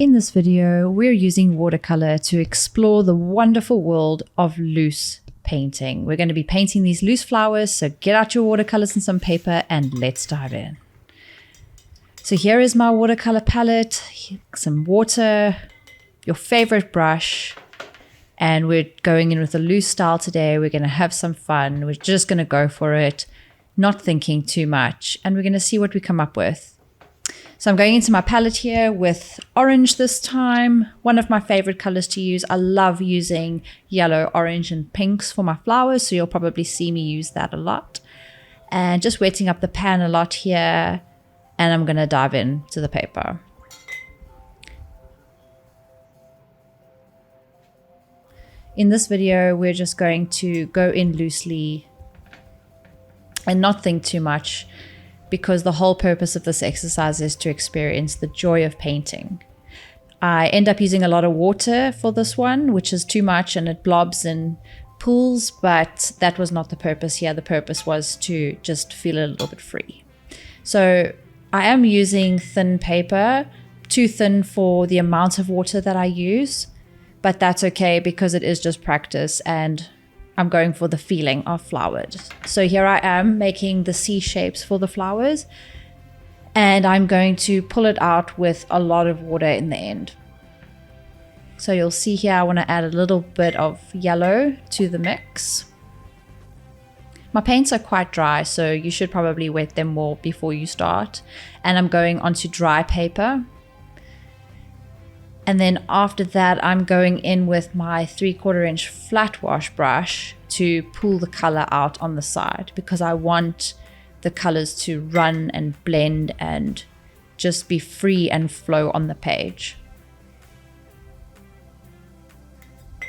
In this video, we're using watercolor to explore the wonderful world of loose painting. We're going to be painting these loose flowers, so get out your watercolors and some paper and let's dive in. So here is my watercolor palette, some water, your favorite brush, and we're going in with a loose style today. We're going to have some fun. We're just going to go for it, not thinking too much, and we're going to see what we come up with. So I'm going into my palette here with orange this time, one of my favorite colors to use. I love using yellow, orange, and pinks for my flowers, so you'll probably see me use that a lot. And just wetting up the pan a lot here, and I'm going to dive into the paper. In this video, we're just going to go in loosely and not think too much, because the whole purpose of this exercise is to experience the joy of painting. I end up using a lot of water for this one, which is too much and it blobs and pools, but that was not the purpose here. The purpose was to just feel a little bit free. So I am using thin paper, too thin for the amount of water that I use, but that's okay because it is just practice and I'm going for the feeling of flowers. So here I am making the C shapes for the flowers, and I'm going to pull it out with a lot of water in the end. So you'll see here I want to add a little bit of yellow to the mix. My paints are quite dry, so you should probably wet them more before you start. And I'm going onto dry paper. And then after that, I'm going in with my 3/4 inch flat wash brush to pull the color out on the side, because I want the colors to run and blend and just be free and flow on the page.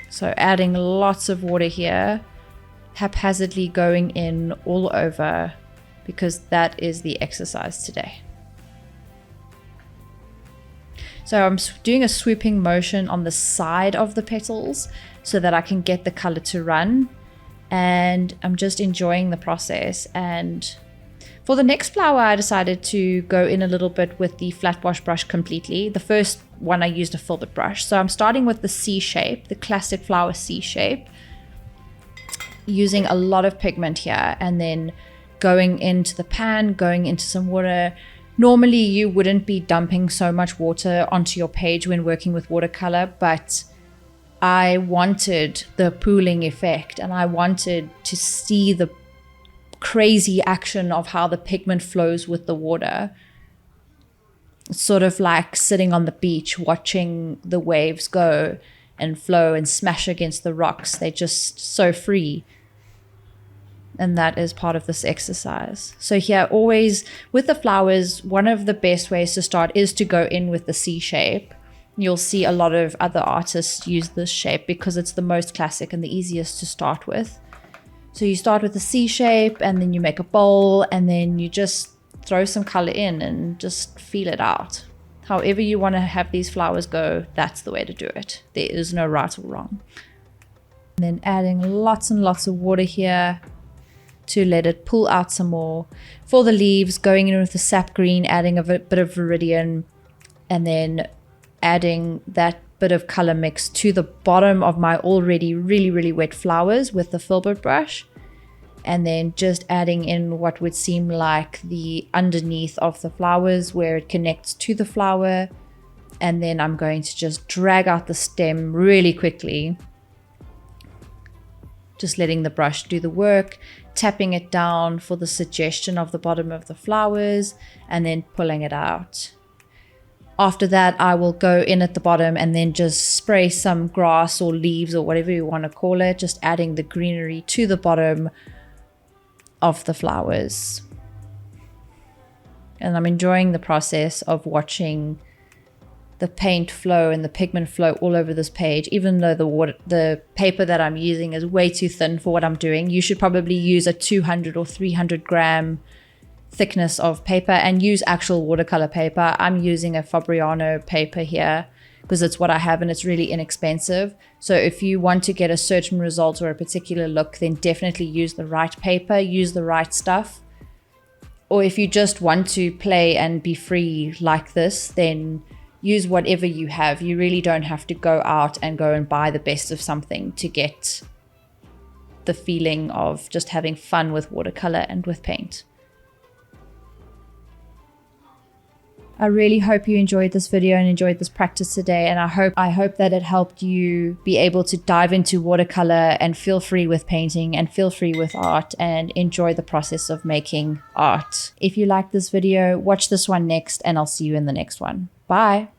So adding lots of water here, haphazardly going in all over, because that is the exercise today. So I'm doing a swooping motion on the side of the petals so that I can get the color to run, and I'm just enjoying the process. And for the next flower, I decided to go in a little bit with the flat wash brush completely. The first one I used a filbert brush. So I'm starting with the C shape, the classic flower C shape, using a lot of pigment here, and then going into the pan, going into some water. Normally you wouldn't be dumping so much water onto your page when working with watercolor, but I wanted the pooling effect and I wanted to see the crazy action of how the pigment flows with the water. It's sort of like sitting on the beach watching the waves go and flow and smash against the rocks. They're just so free. And that is part of this exercise. So here, always with the flowers, one of the best ways to start is to go in with the C shape. You'll see a lot of other artists use this shape because it's the most classic and the easiest to start with. So you start with the C shape, and then you make a bowl, and then you just throw some color in and just feel it out. However you want to have these flowers go, that's the way to do it. There is no right or wrong. And then adding lots and lots of water here to let it pull out some more. For the leaves, going in with the sap green, adding a bit of viridian, and then adding that bit of color mix to the bottom of my already really wet flowers with the filbert brush, and then just adding in what would seem like the underneath of the flowers where it connects to the flower. And then I'm going to just drag out the stem really quickly, just letting the brush do the work, tapping it down for the suggestion of the bottom of the flowers, and then pulling it out. After that, I will go in at the bottom and then just spray some grass or leaves or whatever you want to call it, just adding the greenery to the bottom of the flowers. And I'm enjoying the process of watching the paint flow and the pigment flow all over this page. Even though the paper that I'm using is way too thin for what I'm doing, you should probably use a 200 or 300 gram thickness of paper and use actual watercolor paper. I'm using a Fabriano paper here because it's what I have and it's really inexpensive. So if you want to get a certain result or a particular look, then definitely use the right paper, use the right stuff. Or if you just want to play and be free like this, then use whatever you have. You really don't have to go out and go and buy the best of something to get the feeling of just having fun with watercolor and with paint. I really hope you enjoyed this video and enjoyed this practice today, and I hope that it helped you be able to dive into watercolor and feel free with painting and feel free with art and enjoy the process of making art. If you like this video, watch this one next, and I'll see you in the next one. Bye.